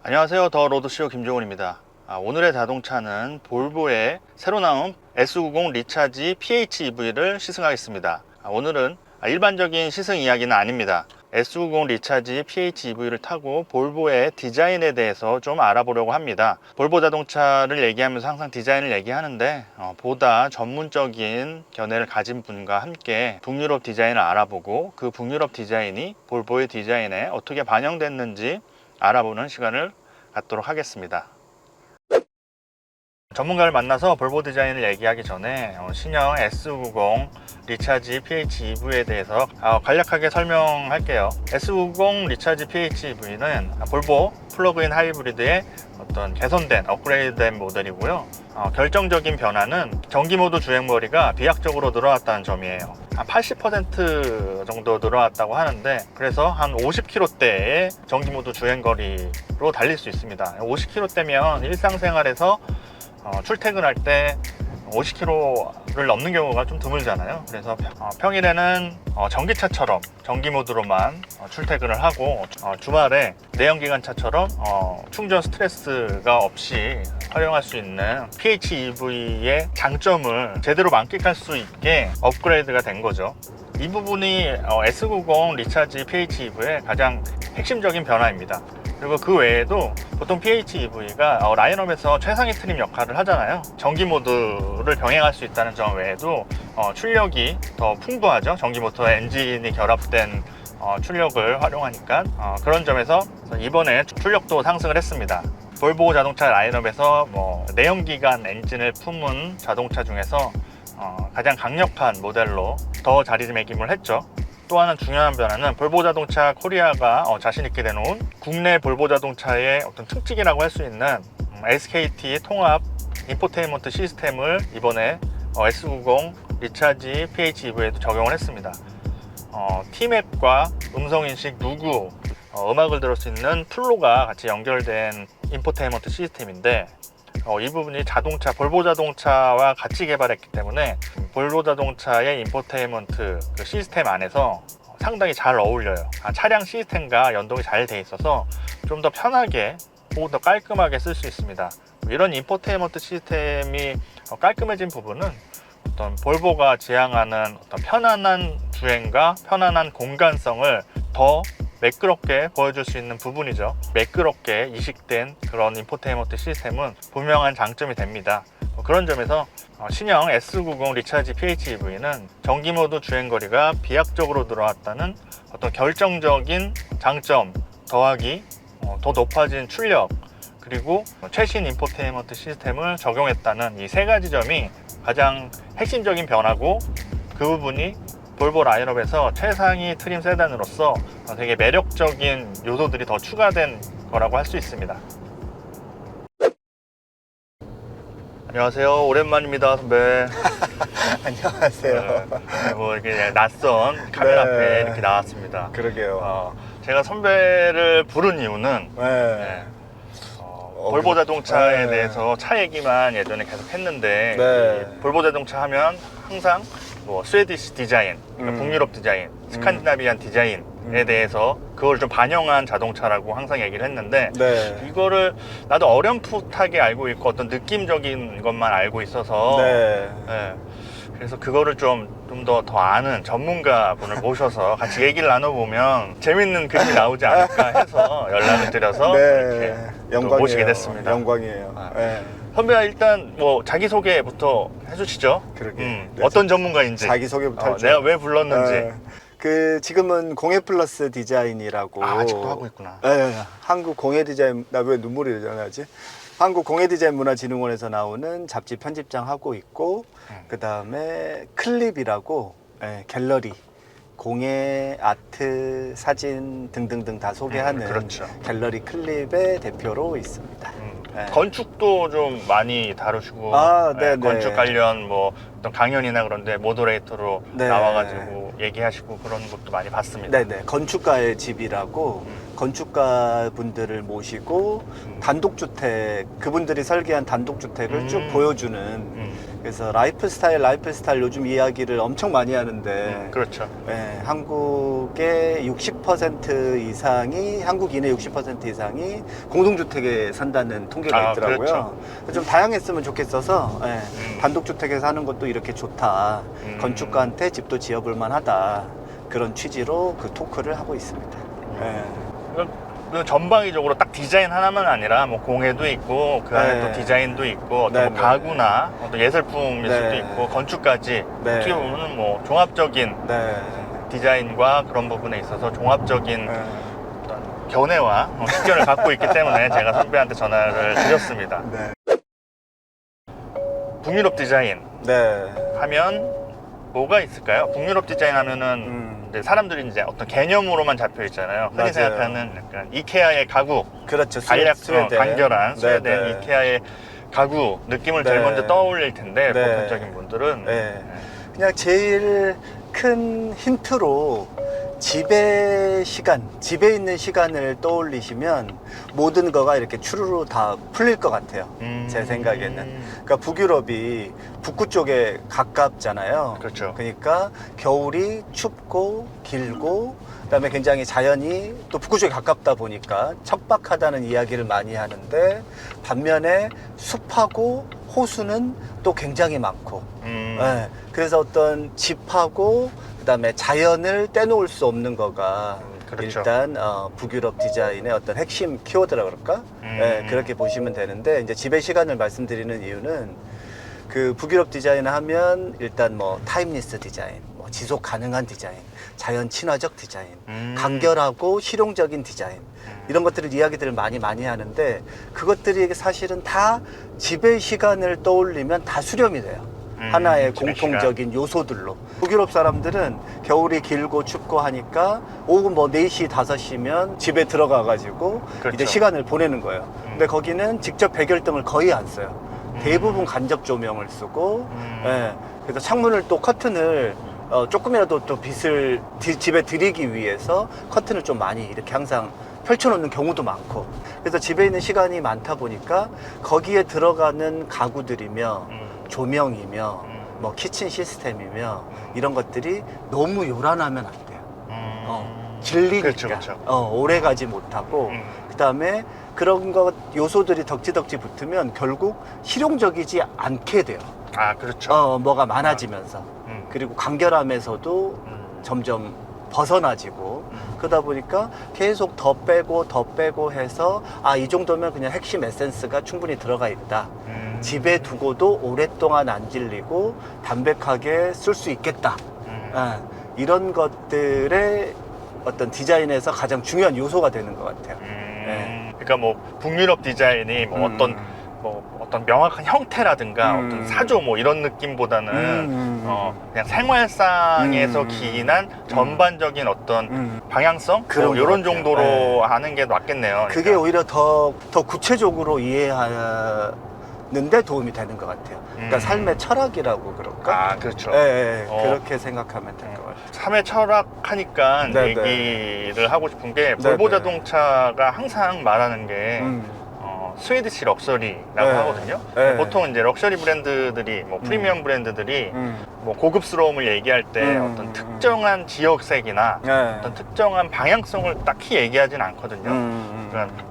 안녕하세요. 더 로드쇼 김종훈입니다. 오늘의 자동차는 볼보의 새로 나온 S90 리차지 PHEV를 시승하겠습니다. 오늘은 일반적인 시승 이야기는 아닙니다. S90 리차지 PHEV를 타고 볼보의 디자인에 대해서 좀 알아보려고 합니다. 볼보 자동차를 얘기하면서 항상 디자인을 얘기하는데 보다 전문적인 견해를 가진 분과 함께 북유럽 디자인을 알아보고 그 북유럽 디자인이 볼보의 디자인에 어떻게 반영됐는지 알아보는 시간을 갖도록 하겠습니다. 전문가를 만나서 볼보 디자인을 얘기하기 전에 신형 S90 리차지 PHEV에 대해서 간략하게 설명할게요. S90 리차지 PHEV는 볼보 플러그인 하이브리드의 어떤 개선된 업그레이드된 모델이고요. 결정적인 변화는 전기모드 주행거리가 비약적으로 늘어났다는 점이에요. 한 80% 정도 늘어났다고 하는데, 그래서 한 50km대의 전기모드 주행거리로 달릴 수 있습니다. 50km대면 일상생활에서 출퇴근할 때 50km를 넘는 경우가 좀 드물잖아요. 그래서 평일에는 전기차처럼 전기 모드로만 출퇴근을 하고, 주말에 내연기관차처럼 충전 스트레스가 없이 활용할 수 있는 PHEV의 장점을 제대로 만끽할 수 있게 업그레이드가 된 거죠. 이 부분이 S90 리차지 PHEV의 가장 핵심적인 변화입니다. 그리고 그 외에도 보통 PHEV가 라인업에서 최상위 트림 역할을 하잖아요. 전기 모드를 병행할 수 있다는 점 외에도 출력이 더 풍부하죠. 전기 모터와 엔진이 결합된 출력을 활용하니까 그런 점에서 이번에 출력도 상승을 했습니다. 볼보 자동차 라인업에서 내연기관 엔진을 품은 자동차 중에서 가장 강력한 모델로 더 자리매김을 했죠. 또 하나 중요한 변화는 볼보 자동차 코리아가 자신 있게 내놓은 국내 볼보 자동차의 어떤 특징이라고 할 수 있는 SKT 통합 인포테인먼트 시스템을 이번에 S90 리차지 PHEV에도 적용을 했습니다. T맵과 음성인식 누구, 음악을 들을 수 있는 플로가 같이 연결된 인포테인먼트 시스템인데, 이 부분이 볼보 자동차와 같이 개발했기 때문에 볼보 자동차의 인포테인먼트 그 시스템 안에서 상당히 잘 어울려요. 차량 시스템과 연동이 잘 돼 있어서 좀 더 편하게 혹은 더 깔끔하게 쓸 수 있습니다. 이런 인포테인먼트 시스템이 깔끔해진 부분은 어떤 볼보가 지향하는 어떤 편안한 주행과 편안한 공간성을 더 매끄럽게 보여줄 수 있는 부분이죠. 매끄럽게 이식된 그런 인포테인먼트 시스템은 분명한 장점이 됩니다. 그런 점에서 신형 S90 리차지 PHEV는 전기모드 주행거리가 비약적으로 늘어났다는 어떤 결정적인 장점 더하기 더 높아진 출력, 그리고 최신 인포테인먼트 시스템을 적용했다는 이 세 가지 점이 가장 핵심적인 변화고, 그 부분이 볼보 라인업에서 최상위 트림 세단으로서 되게 매력적인 요소들이 더 추가된 거라고 할 수 있습니다. 안녕하세요. 오랜만입니다, 선배. 안녕하세요. 이렇게 낯선 카메라 네. 앞에 이렇게 나왔습니다. 그러게요. 제가 선배를 부른 이유는 볼보 자동차에 네. 대해서 차 얘기만 예전에 계속 했는데, 네. 이 볼보 자동차 하면 항상 스웨디시 디자인, 북유럽 디자인, 스칸디나비안 디자인에 대해서 그걸 좀 반영한 자동차라고 항상 얘기를 했는데, 네. 이거를 나도 어렴풋하게 알고 있고 어떤 느낌적인 것만 알고 있어서 네. 그래서 그거를 좀 더 아는 전문가 분을 모셔서 같이 얘기를 나눠보면 재밌는 그림이 나오지 않을까 해서 연락을 드려서 이렇게 또 영광이에요. 모시게 됐습니다. 영광이에요. 네. 선배가 일단 자기소개부터 해주시죠. 그러게. 어떤 전문가인지, 자기소개부터 할 줄 내가 왜 불렀는지. 지금은 공예플러스 디자인이라고. 아직도 하고 있구나. 한국 공예디자인, 나 왜 눈물이 나지? 한국 공예디자인문화진흥원에서 나오는 잡지 편집장 하고 있고, 그 다음에 클립이라고 갤러리, 공예, 아트, 사진 등등등 다 소개하는 그렇죠. 갤러리 클립의 대표로 있습니다. 건축도 좀 많이 다루시고, 네. 건축 관련 어떤 강연이나 그런데 모더레이터로 네. 나와가지고 얘기하시고 그런 것도 많이 봤습니다. 네네. 건축가의 집이라고 건축가 분들을 모시고 단독주택, 그분들이 설계한 단독주택을 쭉 보여주는 그래서 라이프스타일 요즘 이야기를 엄청 많이 하는데 그렇죠. 예, 한국의 60% 이상이 한국인의 60% 이상이 공동주택에 산다는 통계가 있더라고요. 그렇죠. 좀 다양했으면 좋겠어서 예, 단독주택에 사는 것도 이렇게 좋다. 건축가한테 집도 지어볼 만하다. 그런 취지로 그 토크를 하고 있습니다. 예. 그 전방위적으로 딱 디자인 하나만 아니라 뭐 공예도 있고 그 안에 네. 또 디자인도 있고 어떤 네, 뭐 네. 가구나 어떤 예술품일 네. 수도 있고 건축까지 네. 어떻게 보면 뭐 종합적인 네. 디자인과 그런 부분에 있어서 종합적인 네. 어떤 견해와 식견을 갖고 있기 때문에 제가 선배한테 전화를 드렸습니다. 네. 북유럽 디자인 네. 하면 뭐가 있을까요? 북유럽 디자인 하면은 이제 사람들이 이제 어떤 개념으로만 잡혀 있잖아요. 흔히 맞아요. 생각하는 약간 이케아의 가구, 그렇죠. 간략 간결한 스웨덴 네. 이케아의 가구 느낌을 제일 네. 먼저 떠올릴 텐데 네. 보편적인 분들은 네. 그냥 제일 큰 힌트로 집에 있는 시간을 떠올리시면 모든 거가 이렇게 추루루 다 풀릴 것 같아요. 제 생각에는. 그러니까 북유럽이 북구 쪽에 가깝잖아요. 그렇죠. 그러니까 겨울이 춥고 길고 그다음에 굉장히 자연이 또 북구 쪽에 가깝다 보니까 척박하다는 이야기를 많이 하는데 반면에 숲하고 호수는 또 굉장히 많고 네, 그래서 어떤 집하고 그다음에 자연을 떼놓을 수 없는 거가 그렇죠. 일단 북유럽 디자인의 어떤 핵심 키워드라 그럴까? 네, 그렇게 보시면 되는데 이제 집의 시간을 말씀드리는 이유는 그 북유럽 디자인 하면 일단 뭐 타임리스 디자인, 뭐 지속 가능한 디자인, 자연 친화적 디자인, 간결하고 실용적인 디자인 이런 것들을 이야기들을 많이 하는데 그것들이 사실은 다 집의 시간을 떠올리면 다 수렴이 돼요. 하나의 공통적인 요소들로. 북유럽 사람들은 겨울이 길고 춥고 하니까 오후 뭐 4시, 5시면 집에 들어가가지고 그렇죠. 이제 시간을 보내는 거예요. 근데 거기는 직접 백열등을 거의 안 써요. 대부분 간접 조명을 쓰고, 예, 그래서 창문을 또 커튼을 조금이라도 또 빛을 집에 들이기 위해서 커튼을 좀 많이 이렇게 항상 펼쳐놓는 경우도 많고, 그래서 집에 있는 시간이 많다 보니까 거기에 들어가는 가구들이며 조명이며 뭐 키친 시스템이며 이런 것들이 너무 요란하면 안 돼요. 질리니까 그렇죠, 그렇죠. 오래 가지 못하고 그 다음에 그런 것 요소들이 덕지덕지 붙으면 결국 실용적이지 않게 돼요. 아 그렇죠. 뭐가 많아지면서 그리고 간결함에서도 점점 벗어나지고 그러다 보니까 계속 더 빼고 해서 이 정도면 그냥 핵심 에센스가 충분히 들어가 있다. 집에 두고도 오랫동안 안 질리고 담백하게 쓸 수 있겠다. 이런 것들의 어떤 디자인에서 가장 중요한 요소가 되는 것 같아요. 그러니까 뭐 북유럽 디자인이 뭐 어떤 명확한 형태라든가 어떤 사조 뭐 이런 느낌보다는 그냥 생활상에서 기인한 전반적인 어떤 방향성 그런 뭐 것 이런 같아요. 정도로 네. 하는 게 낫겠네요. 그게 그러니까. 오히려 더 구체적으로 이해하는데 도움이 되는 것 같아요. 그러니까 삶의 철학이라고 그럴까? 아 그렇죠. 네, 그렇게 생각하면 될 것 같아요. 삶의 철학하니까 네, 얘기를 하고 싶은 게 네, 볼보 네. 자동차가 항상 말하는 게 스웨디시 럭셔리라고 네. 하거든요. 네. 보통 이제 럭셔리 브랜드들이 뭐 프리미엄 브랜드들이 뭐 고급스러움을 얘기할 때 어떤 특정한 지역색이나 네. 어떤 특정한 방향성을 딱히 얘기하진 않거든요.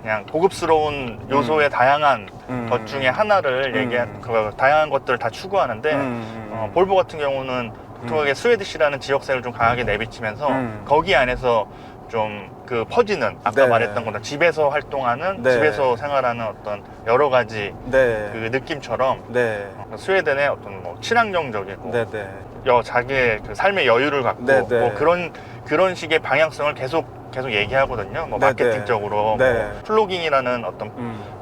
그냥 고급스러운 요소의 다양한 것 중에 하나를 그 다양한 것들을 다 추구하는데 볼보 같은 경우는 독특하게 스웨디시라는 지역색을 좀 강하게 내비치면서 거기 안에서 좀 그 퍼지는 아까 네. 말했던 것처럼 집에서 활동하는 네. 집에서 생활하는 어떤 여러 가지 네. 그 느낌처럼 네. 스웨덴의 어떤 뭐 친환경적이고 네. 네. 자기의 그 삶의 여유를 갖고 네, 네. 뭐 그런 식의 방향성을 계속 얘기하거든요. 뭐 네, 마케팅적으로 네. 뭐 플로깅이라는 어떤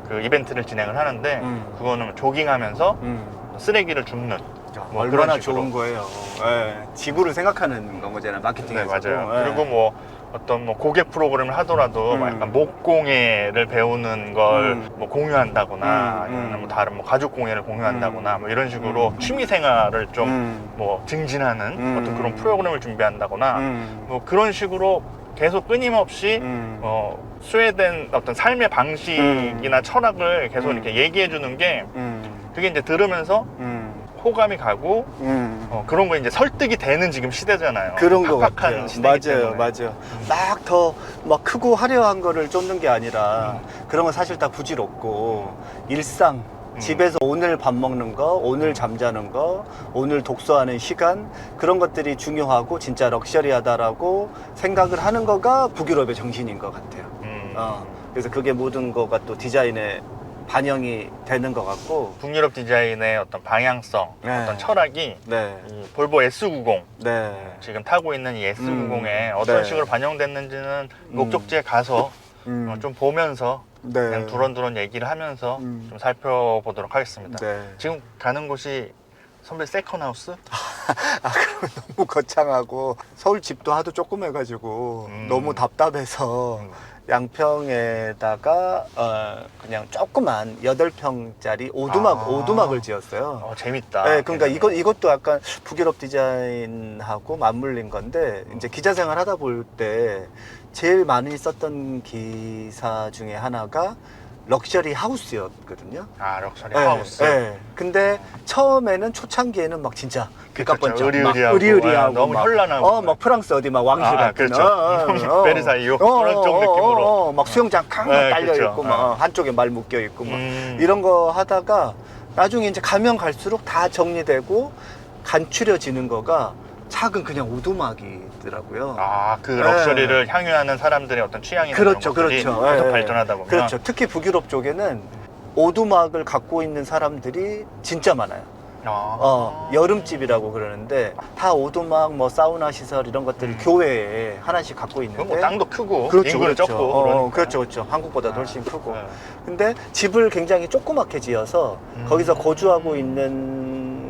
그 이벤트를 진행을 하는데 그거는 조깅하면서 쓰레기를 줍는 뭐 얼마나 그런 식으로. 좋은 거예요. 네. 지구를 생각하는 건 거잖아요. 네, 마케팅에서도. 맞아요. 네. 그리고 뭐 어떤 뭐 고객 프로그램을 하더라도 뭐 약간 목공예를 배우는 걸 뭐 공유한다거나 아니면 뭐 다른 뭐 가죽 공예를 공유한다거나 뭐 이런 식으로 취미 생활을 좀 뭐 증진하는 어떤 그런 프로그램을 준비한다거나 뭐 그런 식으로 계속 끊임없이 스웨덴 어떤 삶의 방식이나 철학을 계속 이렇게 얘기해 주는 게 그게 이제 들으면서 호감이 가고 그런 거 이제 설득이 되는 지금 시대잖아요. 그런 거 팍팍한 같아요. 시대이기 맞아요, 때문에. 맞아요. 막 더 막 크고 화려한 거를 쫓는 게 아니라 그런 건 사실 다 부질없고 일상. 집에서 오늘 밥 먹는 거, 오늘 잠자는 거, 오늘 독서하는 시간 그런 것들이 중요하고 진짜 럭셔리하다라고 생각을 하는 거가 북유럽의 정신인 것 같아요. 그래서 그게 모든 거가 또 디자인에 반영이 되는 것 같고. 북유럽 디자인의 어떤 방향성, 네. 어떤 철학이 네, 이 볼보 S90 네, 지금 타고 있는 이 S90에 어떤 네. 식으로 반영됐는지는 목적지에 가서 좀 보면서 네, 그냥 두런두런 얘기를 하면서 좀 살펴보도록 하겠습니다. 네. 지금 가는 곳이 선배 세컨하우스? 그러면 너무 거창하고 서울 집도 하도 조그매가지고 너무 답답해서 양평에다가 그냥 조그만 8평짜리 오두막을 지었어요. 재밌다. 네, 그러니까 이것도 약간 북유럽 디자인하고 맞물린 건데 이제 기자 생활 하다 볼 때 제일 많이 썼던 기사 중에 하나가 럭셔리 하우스였거든요. 럭셔리 네, 하우스. 네. 근데 처음에는 초창기에는 막 진짜 객관적 의리의리하고 너무 현란하고 막 프랑스 어디 막 왕실 같은 그렇죠. 베르사유 그런 쪽 느낌으로 막 수영장 캉 딸려 그렇죠. 있고 막 한쪽에 말 묶여 있고 막 이런 거 하다가 나중에 이제 가면 갈수록 다 정리되고 간추려지는 거가 작은 그냥 오두막이더라고요. 그 럭셔리를 향유하는 사람들의 어떤 취향이나 그렇죠, 그런 것들이 그렇죠. 계속 예, 발전하다 보면 그렇죠. 특히 북유럽 쪽에는 오두막을 갖고 있는 사람들이 진짜 많아요. 여름집이라고 그러는데 다 오두막 뭐 사우나 시설 이런 것들을 교회에 하나씩 갖고 있는데 뭐 땅도 크고 그렇죠, 인구는 그렇죠. 적고 그러니까. 그렇죠, 그렇죠. 한국보다 훨씬 크고. 네. 근데 집을 굉장히 조그맣게 지어서 거기서 거주하고 있는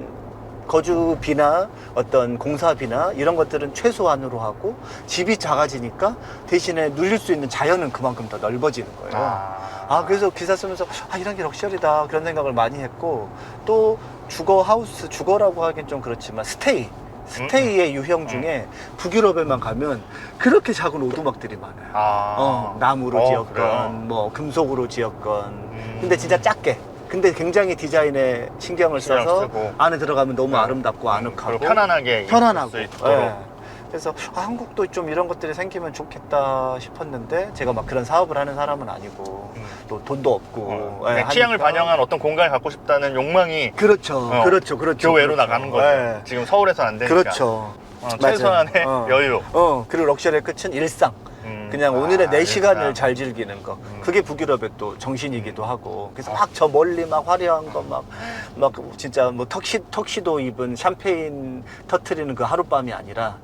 거주비나 어떤 공사비나 이런 것들은 최소한으로 하고 집이 작아지니까 대신에 누릴 수 있는 자연은 그만큼 더 넓어지는 거예요. 그래서 기사 쓰면서 이런 게 럭셔리다 그런 생각을 많이 했고 또 주거라고 하긴 좀 그렇지만 스테이의 유형 중에 북유럽에만 가면 그렇게 작은 오두막들이 많아요. 나무로 지었건 그래요? 뭐 금속으로 지었건 근데 진짜 작게 근데 굉장히 디자인에 신경을 써서 쓰고. 안에 들어가면 너무 아름답고 아늑하고 그리고 편안하게 편안하고 있을 수 있도록. 예. 그래서 한국도 좀 이런 것들이 생기면 좋겠다 싶었는데 제가 막 그런 사업을 하는 사람은 아니고 또 돈도 없고 그냥 취향을 하니까. 반영한 어떤 공간을 갖고 싶다는 욕망이 그렇죠. 그렇죠. 교외로 나가는 거죠. 예. 지금 서울에서 안 되니까. 그렇죠. 최소한의 여유. 그리고 럭셔리의 끝은 일상. 그냥 오늘의 내 시간을 잘 즐기는 거. 그게 북유럽의 또 정신이기도 하고. 그래서 막 저 멀리 막 화려한 거 막 진짜 뭐 턱시도 입은 샴페인 터트리는 그 하룻밤이 아니라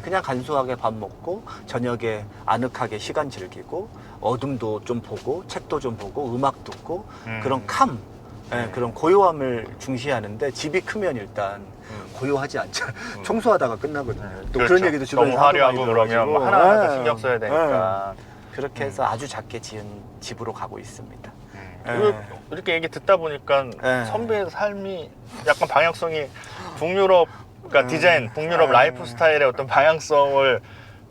그냥 간소하게 밥 먹고 저녁에 아늑하게 시간 즐기고 어둠도 좀 보고 책도 좀 보고 음악 듣고 그런 그런 고요함을 중시하는데 집이 크면 일단 고요하지 않잖아. 청소하다가 끝나거든요. 또 그렇죠. 그런 얘기도 주변에서 너무 하도 많이 화려하고 그러면 들어가지고. 뭐 하나하나 다 신경 써야 되니까. 그렇게 해서 아주 작게 지은 집으로 가고 있습니다. 이렇게 얘기 듣다 보니까 네. 선배의 삶이 약간 방향성이 북유럽 그러니까 디자인, 북유럽 라이프 스타일의 어떤 방향성을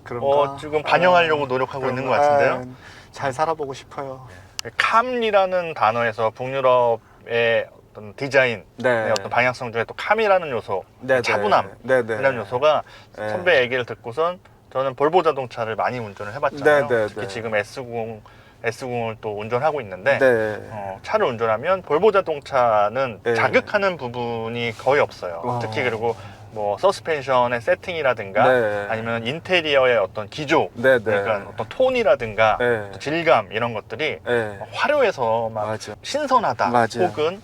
그런가? 지금 반영하려고 노력하고 있는 것 같은데요. 잘 살아보고 싶어요. 캄이라는 단어에서 북유럽의 어떤 디자인의 네. 어떤 방향성 중에 또 캄이라는 요소, 네, 차분함 네, 네. 이런 요소가 네. 선배 얘기를 듣고선 저는 볼보 자동차를 많이 운전을 해봤잖아요. 네, 네, 특히 네. 지금 S90을 또 운전하고 있는데 네. 차를 운전하면 볼보 자동차는 네. 자극하는 부분이 거의 없어요. 어. 특히 그리고 뭐 서스펜션의 세팅이라든가 네. 아니면 인테리어의 어떤 기조, 네, 네. 그러니까 어떤 톤이라든가 네. 또 질감 이런 것들이 네. 화려해서 막 맞아. 신선하다 맞아. 혹은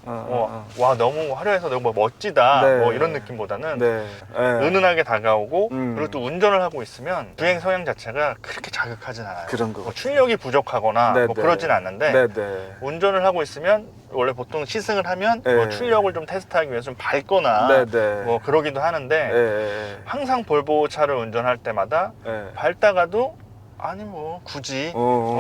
와 너무 화려해서 너무 멋지다 네. 뭐 이런 느낌보다는 네. 은은하게 다가오고 음. 그리고 또 운전을 하고 있으면 주행 성향 자체가 그렇게 자극하진 않아요. 그런 거 뭐 출력이 부족하거나 네, 뭐 네. 그러진 않는데 네, 네. 운전을 하고 있으면 원래 보통 시승을 하면 네. 뭐 출력을 좀 테스트하기 위해서 좀 밟거나 네, 네. 뭐 그러기도 하는데 네. 항상 볼보 차를 운전할 때마다 네. 밟다가도 아니 뭐 굳이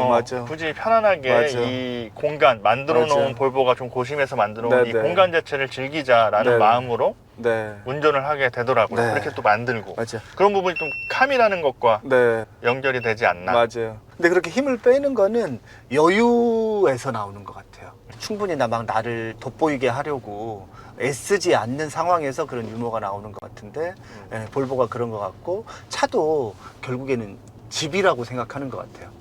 맞아. 굳이 편안하게 맞아. 이 공간 만들어 맞아. 놓은 볼보가 좀 고심해서 만들어 놓은 네, 이 네. 공간 자체를 즐기자라는 네. 마음으로 네. 운전을 하게 되더라고요. 네. 그렇게 또 만들고 맞아. 그런 부분이 좀 캄이라는 것과 네. 연결이 되지 않나. 맞아요. 근데 그렇게 힘을 빼는 거는 부에서 나오는 것 같아요. 충분히 막 나를 돋보이게 하려고 애쓰지 않는 상황에서 그런 유머가 나오는 것 같은데 예, 볼보가 그런 것 같고 차도 결국에는 집이라고 생각하는 것 같아요.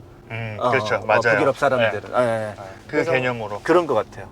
그렇죠. 맞아요. 북유럽 사람들은 네. 예, 그 그래서 개념으로. 그런 것 같아요.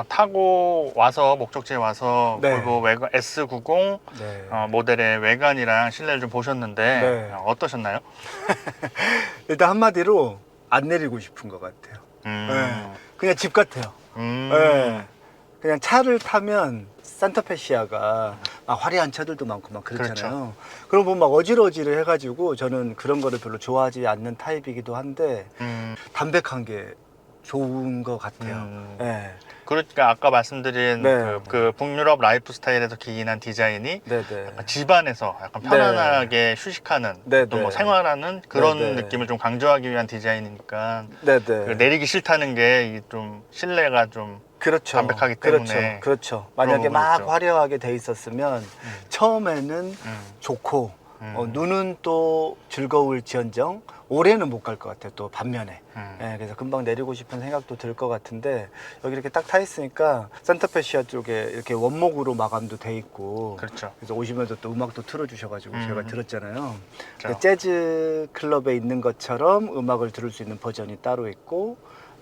타고 와서 목적지에 와서 네. 볼보 외관 S90 네. 모델의 외관이랑 실내를 좀 보셨는데 네. 어떠셨나요? 일단 한마디로 안 내리고 싶은 것 같아요. 음, 예, 그냥 집 같아요. 음, 예, 그냥 차를 타면 산타페 시아가 막 화려한 차들도 많고 막 그렇잖아요. 그럼 보면 막 어질어질 해가지고 저는 그런 거를 별로 좋아하지 않는 타입이기도 한데 담백한 게 좋은 것 같아요. 예. 그러니까 아까 말씀드린 네. 그 북유럽 라이프 스타일에서 기인한 디자인이 네네. 약간 집안에서 약간 편안하게 휴식하는 네, 어떤 뭐 네. 생활하는 그런 네, 네. 느낌을 좀 강조하기 위한 디자인이니까 네네. 그 내리기 싫다는 게 좀 실내가 좀 그렇죠. 담백하기 때문에 그렇죠. 만약에 부분이 막 있죠. 화려하게 돼 있었으면 처음에는 좋고 눈은 또 즐거울지언정 올해는 못 갈 것 같아요. 또 반면에. 예, 그래서 금방 내리고 싶은 생각도 들 것 같은데 여기 이렇게 딱 타 있으니까 산타페시아 쪽에 이렇게 원목으로 마감도 돼 있고 그렇죠. 그래서 오시면서 또 음악도 틀어주셔가지고 제가 들었잖아요. 그렇죠. 재즈 클럽에 있는 것처럼 음악을 들을 수 있는 버전이 따로 있고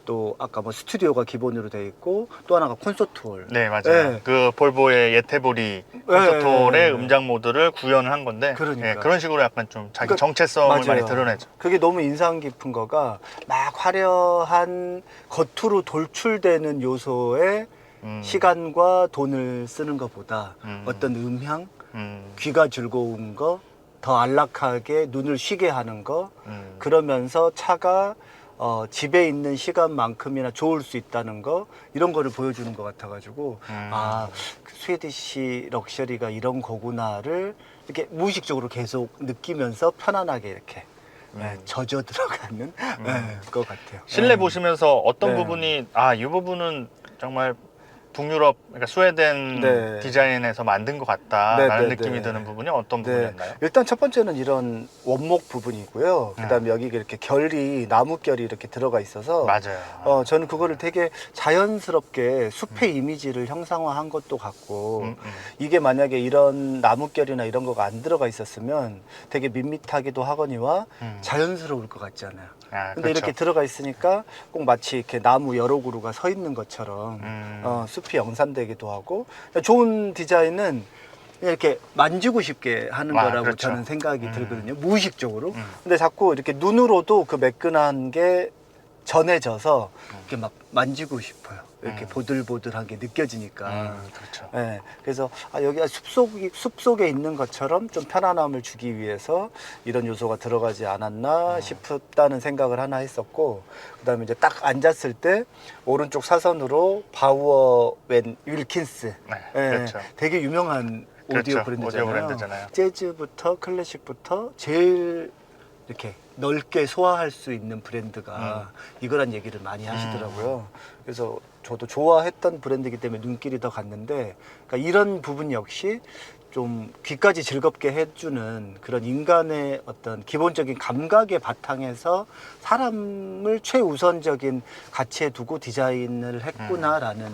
또 아까 뭐 스튜디오가 기본으로 돼 있고 또 하나가 콘서트홀. 네, 맞아요. 예. 그 볼보의 예테보리 콘서트홀의 예. 음장 모드를 구현을 한 건데 그러니까. 예, 그런 식으로 약간 좀 자기 그러니까 정체성을 많이 맞아요. 드러내죠. 그게 너무 인상 깊은 거가 막 화려한 겉으로 돌출되는 요소에 시간과 돈을 쓰는 것보다 어떤 음향, 귀가 즐거운 거, 더 안락하게 눈을 쉬게 하는 거, 그러면서 차가 집에 있는 시간만큼이나 좋을 수 있다는 거 이런 거를 보여주는 것 같아가지고 아 스웨디시 럭셔리가 이런 거구나를 이렇게 무의식적으로 계속 느끼면서 편안하게 이렇게 젖어 들어가는 것 같아요. 실내 보시면서 어떤 네. 부분이 이 부분은 정말 북유럽, 그러니까 스웨덴 네. 디자인에서 만든 것 같다라는 네, 느낌이 네. 드는 부분이 어떤 네, 부분이었나요? 일단 첫 번째는 이런 원목 부분이고요. 그다음에 여기 이렇게 결이 나무 결이 이렇게 들어가 있어서 맞아요. 저는 그거를 되게 자연스럽게 숲의 이미지를 형상화한 것도 같고 이게 만약에 이런 나무결이나 이런 거가 안 들어가 있었으면 되게 밋밋하기도 하거니와 자연스러울 것 같잖아요. 근데 그렇죠. 이렇게 들어가 있으니까 꼭 마치 이렇게 나무 여러 그루가 서 있는 것처럼 숲이 영산되기도 하고 좋은 디자인은 이렇게 만지고 싶게 하는 거라고 그렇죠. 저는 생각이 들거든요. 무의식적으로. 근데 자꾸 이렇게 눈으로도 그 매끈한 게 전해져서 이렇게 막 만지고 싶어요. 이렇게 보들보들하게 느껴지니까. 그렇죠. 예, 그래서 여기가 숲속에 있는 것처럼 좀 편안함을 주기 위해서 이런 요소가 들어가지 않았나 싶다는 생각을 하나 했었고, 그다음에 이제 딱 앉았을 때 오른쪽 사선으로 바우어 웬 윌킨스, 그렇죠. 되게 유명한 그렇죠. 오디오 브랜드잖아요. 오디오 브랜드잖아요. 재즈부터 클래식부터 제일 이렇게 넓게 소화할 수 있는 브랜드가 이거란 얘기를 많이 하시더라고요. 그래서 저도 좋아했던 브랜드이기 때문에 눈길이 더 갔는데, 그러니까 이런 부분 역시 좀 귀까지 즐겁게 해주는 그런 인간의 어떤 기본적인 감각의 바탕에서 사람을 최우선적인 가치에 두고 디자인을 했구나라는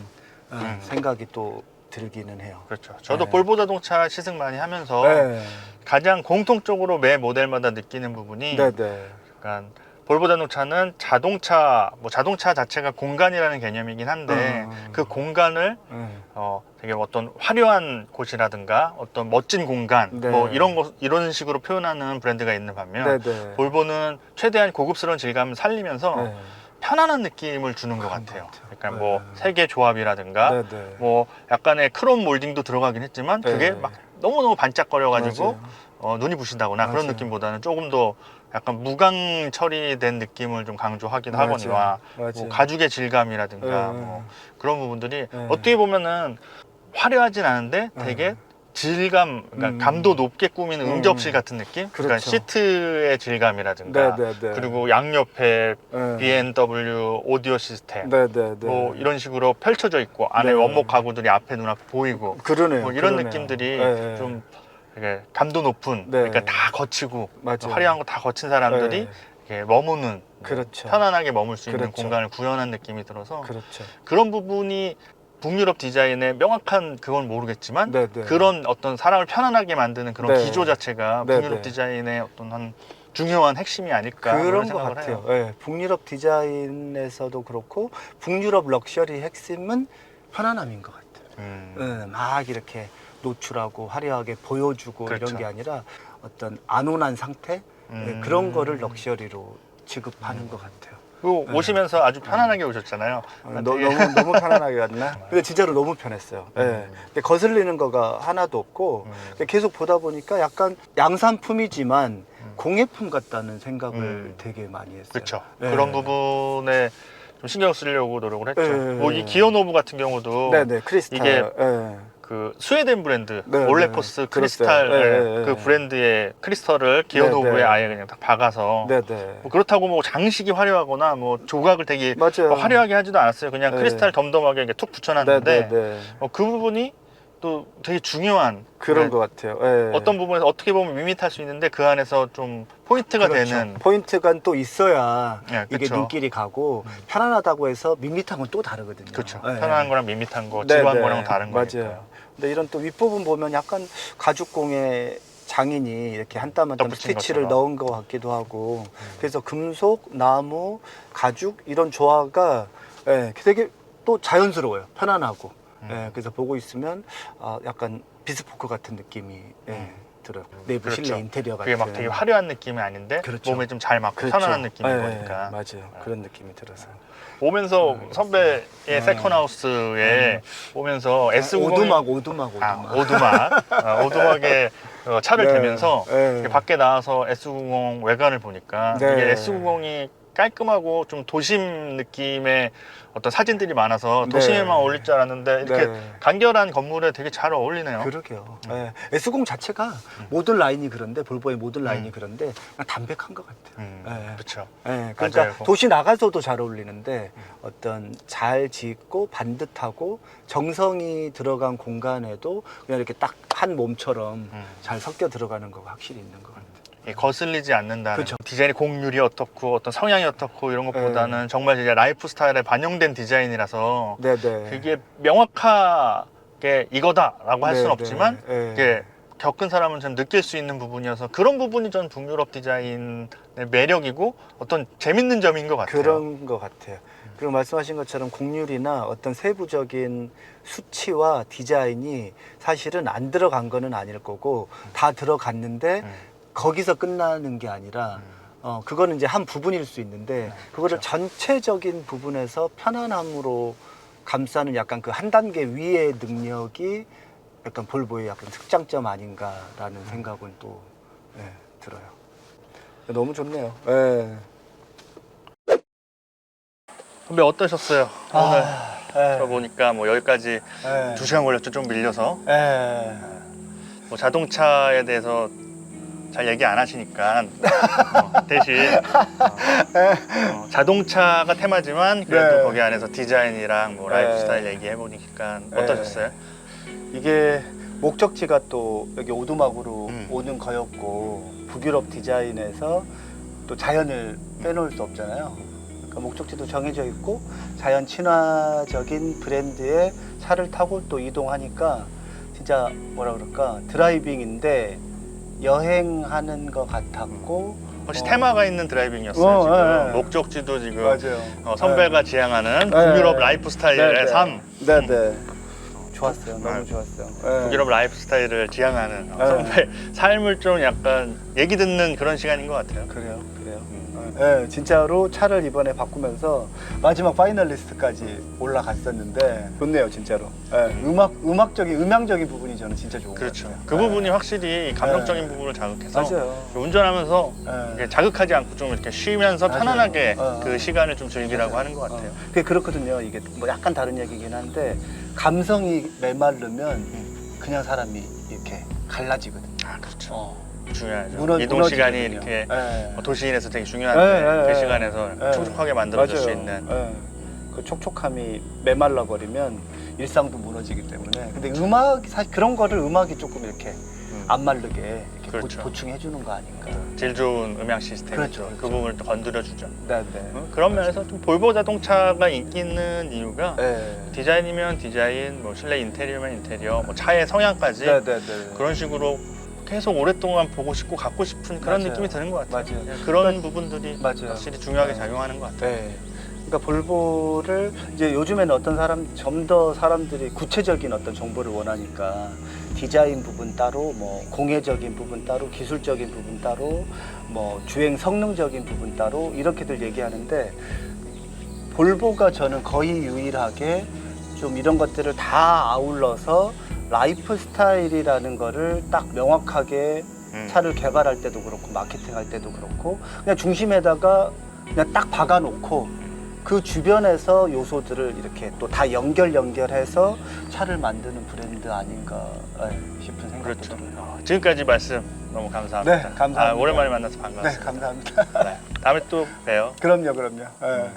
생각이 또 들기는 해요. 그렇죠. 저도 네. 볼보 자동차 시승 많이 하면서 네. 가장 공통적으로 매 모델마다 느끼는 부분이, 네네. 그러니까 볼보 자동차는 자동차 자체가 공간이라는 개념이긴 한데 그 공간을 되게 어떤 화려한 곳이라든가 어떤 멋진 공간 네. 뭐 이런 식으로 표현하는 브랜드가 있는 반면 네네. 볼보는 최대한 고급스러운 질감을 살리면서 네. 편안한 느낌을 주는 것 그런 같아요. 것 같아요. 그러니까 네. 뭐 색의 조합이라든가 네네. 뭐 약간의 크롬 몰딩도 들어가긴 했지만 그게 네. 막 너무너무 반짝거려가지고 맞아요. 눈이 부신다거나 그런 맞아요. 느낌보다는 조금 더 약간 무광 처리된 느낌을 좀 강조하긴 맞아요. 하거니와 맞아요. 뭐 가죽의 질감이라든가 네. 뭐 그런 부분들이 네. 어떻게 보면은 화려하진 않은데 되게 질감, 그러니까 감도 높게 꾸미는 응접실 같은 느낌? 그러니까 그렇죠. 시트의 질감이라든가 네네네. 그리고 양옆에 네. BMW 오디오 시스템 네네네. 뭐 이런 식으로 펼쳐져 있고 안에 네. 원목 가구들이 앞에 눈앞에 보이고 그러네요. 뭐 이런 그러네요. 느낌들이 네. 좀 되게 감도 높은, 네. 그러니까 다 거치고 맞아요. 화려한 거 다 거친 사람들이 네. 이렇게 머무는, 그렇죠. 편안하게 머물 수 있는 그렇죠. 공간을 구현한 느낌이 들어서 그렇죠. 그런 부분이 북유럽 디자인의 명확한 그건 모르겠지만 네네. 그런 어떤 사람을 편안하게 만드는 그런 네. 기조 자체가 네네. 북유럽 디자인의 어떤 한 중요한 핵심이 아닐까 뭐 그런 이런 것 생각을 같아요. 해요. 네. 북유럽 디자인에서도 그렇고 북유럽 럭셔리 핵심은 편안함인 것 같아요. 막 이렇게 노출하고 화려하게 보여주고 그렇죠. 이런 게 아니라 어떤 안온한 상태, 그런 거를 럭셔리로 취급하는 것 같아요. 그리고 오시면서 아주 편안하게 오셨잖아요. 너무 편안하게 갔나? 근데 진짜로 너무 편했어요. 예. 근데 거슬리는 거가 하나도 없고 계속 보다 보니까 약간 양산품이지만 공예품 같다는 생각을 되게 많이 했어요. 그렇죠. 예. 그런 부분에 좀 신경 쓰려고 노력을 했죠. 예. 뭐 이 기어노브 같은 경우도 네네 크리스탈. 이게 예. 그 스웨덴 브랜드 네, 올레포스 네. 크리스탈, 그랬어요. 그 브랜드의 크리스털을 기어노브에 네. 아예 그냥 딱 박아서 네네. 뭐 그렇다고 뭐 장식이 화려하거나 뭐 조각을 되게 맞아요. 뭐 화려하게 하지도 않았어요. 그냥 네. 크리스탈 덤덤하게 이렇게 툭 붙여놨는데 네네네. 그 부분이 또 되게 중요한 그런 그러니까 것 같아요. 예. 어떤 부분에서 어떻게 보면 밋밋할 수 있는데 그 안에서 좀 포인트가 그렇죠. 되는. 포인트가 또 있어야 예, 이게 그쵸. 눈길이 가고 편안하다고 해서 밋밋한 건 또 다르거든요. 그렇죠. 예. 편안한 거랑 밋밋한 거, 네네. 지루한 거랑 다른 맞아요. 거니까요. 근데 이런 또 윗부분 보면 약간 가죽공예 장인이 이렇게 한 땀 한 땀 덧붙인 스티치를 것처럼. 넣은 것 같기도 하고 그래서 금속, 나무, 가죽 이런 조화가 되게 또 자연스러워요. 편안하고. 그래서 보고 있으면 약간 비스포크 같은 느낌이 들어요. 내부 그렇죠. 실내 인테리어 그게 같은. 막 되게 화려한 느낌이 아닌데 그렇죠. 몸에 좀 잘 맞고 그렇죠. 편안한 느낌인 예, 거니까. 맞아요. 그런 느낌이 들어서. 오면서 선배의 세컨하우스에 오면서 S90 오두막. 오두막에 차를 네, 대면서 네. 이렇게 밖에 나와서 S90 외관을 보니까 네. 이게 S90이 깔끔하고 좀 도심 느낌의 어떤 사진들이 많아서 도심에만 네. 어울릴 줄 알았는데 이렇게 네. 간결한 건물에 되게 잘 어울리네요. 그러게요. S90 자체가 모든 라인이 그런데 볼보의 모든 라인이 그런데 그냥 담백한 것 같아요. 그렇죠. 그러니까 맞아요. 도시 나가서도 잘 어울리는데 어떤 잘 짓고 반듯하고 정성이 들어간 공간에도 그냥 이렇게 딱 한 몸처럼 잘 섞여 들어가는 거가 확실히 있는 것 같아요. 거슬리지 않는다는 그렇죠. 디자인의 곡률이 어떻고 어떤 성향이 어떻고 이런 것보다는 정말 이제 라이프 스타일에 반영된 디자인이라서 네네. 그게 명확하게 이거다라고 할 수는 네네. 없지만 네. 이게 겪은 사람은 좀 느낄 수 있는 부분이어서 그런 부분이 전 북유럽 디자인의 매력이고 어떤 재밌는 점인 것 같아요. 그런 것 같아요. 그리고 말씀하신 것처럼 곡률이나 어떤 세부적인 수치와 디자인이 사실은 안 들어간 거는 아닐 거고 다 들어갔는데 거기서 끝나는 게 아니라 그거는 이제 한 부분일 수 있는데 그거를 그렇죠. 전체적인 부분에서 편안함으로 감싸는 약간 그 한 단계 위의 능력이 약간 볼보의 약간 특장점 아닌가라는 생각은 또 들어요. 너무 좋네요. 선배 어떠셨어요? 오늘 예. 저 보니까 뭐 여기까지 2시간 걸렸죠. 좀 밀려서 뭐 자동차에 대해서 잘 얘기 안 하시니까 대신 자동차가 테마지만 그래도 네. 거기 안에서 디자인이랑 뭐 라이프 스타일 얘기해 보니까 어떠셨어요? 이게 목적지가 또 여기 오두막으로 음. 오는 거였고 북유럽 디자인에서 또 자연을 빼놓을 수 없잖아요. 그러니까 목적지도 정해져 있고 자연 친화적인 브랜드의 차를 타고 또 이동하니까 진짜 뭐라 그럴까 드라이빙인데 여행하는 것 같았고 혹시 테마가 있는 드라이빙이었어요 지금 네, 네. 목적지도 지금 맞아요. 선배가 지향하는 네. 북유럽 라이프 스타일의 네, 네. 삶 네네. 좋았어요. 너무 네. 좋았어요. 네. 북유럽 라이프 스타일을 지향하는 네. 선배 삶을 좀 약간 얘기 듣는 그런 시간인 것 같아요. 그래요. 네, 진짜로 차를 이번에 바꾸면서 마지막 파이널리스트까지 올라갔었는데 좋네요, 진짜로. 네, 음악적인 부분이 저는 진짜 좋은 그렇죠. 것 같아요. 그 네. 부분이 확실히 감정적인 네. 부분을 자극해서 맞아요. 운전하면서 네. 이렇게 자극하지 않고 좀 이렇게 쉬면서 맞아요. 편안하게 어. 그 시간을 좀 즐기라고 하는 것 같아요. 그게 그렇거든요. 이게 뭐 약간 다른 얘기긴 한데 감성이 메마르면 그냥 사람이 이렇게 갈라지거든요. 아 그렇죠. 어. 중요하죠. 이동 시간이 무너지거든요. 이렇게 네. 도시인에서 되게 중요한데 네, 그 네, 시간에서 네. 촉촉하게 만들어줄 수 맞아요. 있는. 네. 그 촉촉함이 메말라 버리면 일상도 무너지기 때문에. 근데 음악 사실 그런 거를 음악이 조금 이렇게 안 마르게 이렇게 그렇죠. 보충해 주는 거 아닌가. 질 좋은 음향 시스템이죠. 그렇죠, 그 그렇죠. 부분을 또 건드려주죠. 네. 그런 면에서 좀 볼보 자동차가 인기 있는 이유가 네. 디자인이면 디자인, 뭐 실내 인테리어면 인테리어, 뭐 차의 성향까지 네. 그런 식으로 계속 오랫동안 보고 싶고 갖고 싶은 그런 맞아요. 느낌이 드는 것 같아요. 맞아요. 그런 부분들이 맞아요. 확실히 중요하게 네. 작용하는 것 같아요. 네. 그러니까 볼보를 이제 요즘에는 좀 더 사람들이 구체적인 어떤 정보를 원하니까 디자인 부분 따로, 뭐 공예적인 부분 따로, 기술적인 부분 따로, 뭐 주행 성능적인 부분 따로 이렇게들 얘기하는데 볼보가 저는 거의 유일하게 좀 이런 것들을 다 아울러서 라이프 스타일이라는 거를 딱 명확하게 차를 개발할 때도 그렇고 마케팅할 때도 그렇고 그냥 중심에다가 그냥 딱 박아놓고 그 주변에서 요소들을 이렇게 또 다 연결해서 차를 만드는 브랜드 아닌가 싶은 생각도 그렇죠. 들어요. 지금까지 말씀 너무 감사합니다. 네, 감사합니다. 오랜만에 만나서 네, 반갑습니다. 감사합니다. 네, 다음에 또 봬요. 그럼요. 네. 네.